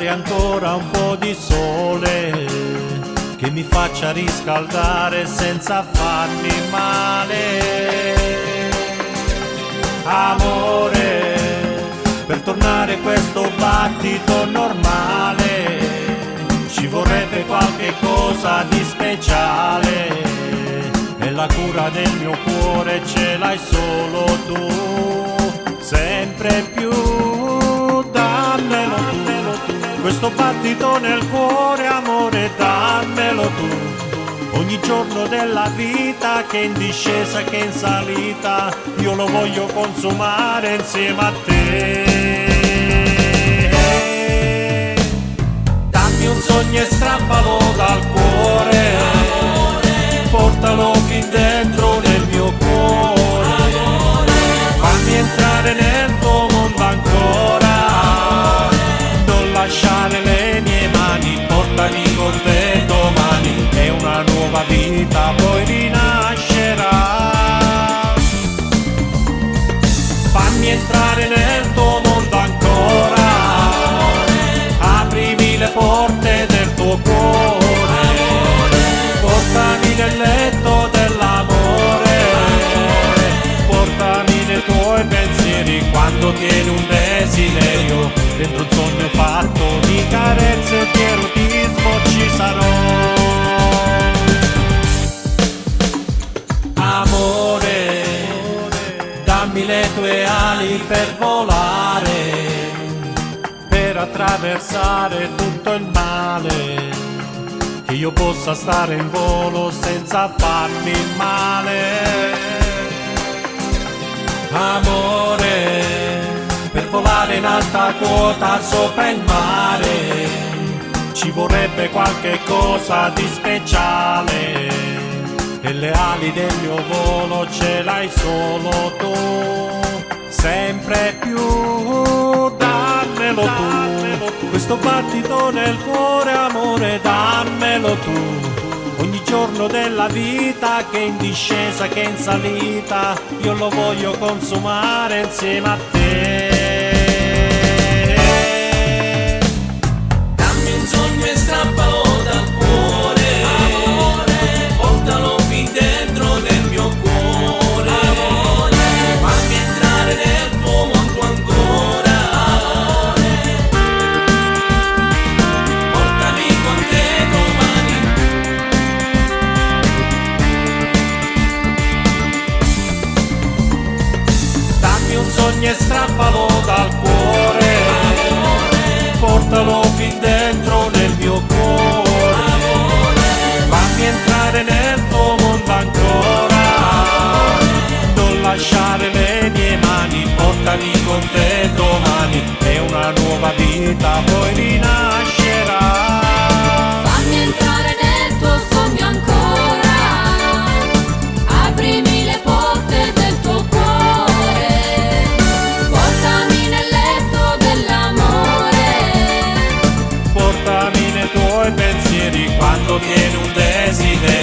dare ancora un po' di sole che mi faccia riscaldare senza farmi male. Amore, per tornare a questo battito normale ci vorrebbe qualche cosa di speciale, e la cura del mio cuore ce l'hai solo tu. Sempre più dammelo tu, questo battito nel cuore, amore, dammelo tu. Ogni giorno della vita, che in discesa che in salita, io lo voglio consumare insieme a te. Dammi un sogno e strappalo dal cuore, portalo fin dentro nel mio cuore, fammi entrare nel tuo mondo ancora, non lasciare le mie mani, portami con te domani, è una nuova vita poi rinascerà. Fammi entrare nel tuo mondo ancora, aprimi le porte del tuo cuore, portami nel letto dell'amore, portami nei tuoi pensieri quando tieni un desiderio, dentro un sogno fatto di carezze e di erotismo ci sarò. Amore, dammi le tue ali per volare, per attraversare tutto il male, che io possa stare in volo senza farmi male. Amore, per volare in alta quota sopra il mare ci vorrebbe qualche cosa di speciale, e le ali del mio volo ce l'hai solo tu. Sempre più dammelo tu, questo battito nel cuore, amore, dammelo tu. Ogni giorno della vita, che in discesa che in salita, io lo voglio consumare insieme a te. Dammi un sogno e strappalo dal cuore, amore, portalo fin dentro nel mio cuore, amore, fammi entrare nel tuo mondo ancora, amore, portami con te domani. Dammi un sogno e strappalo dal cuore, amore, portalo fin dentro nel mio cuore, amore, fammi entrare nel tuo mondo ancora, non lasciare le mie mani, portami con te domani, è una nuova vita poi rinascerà. Fammi entrare nel tuo sogno ancora, aprimi le porte del tuo cuore, portami nel letto dell'amore, Portami nei tuoi pensieri quando tieni un desiderio,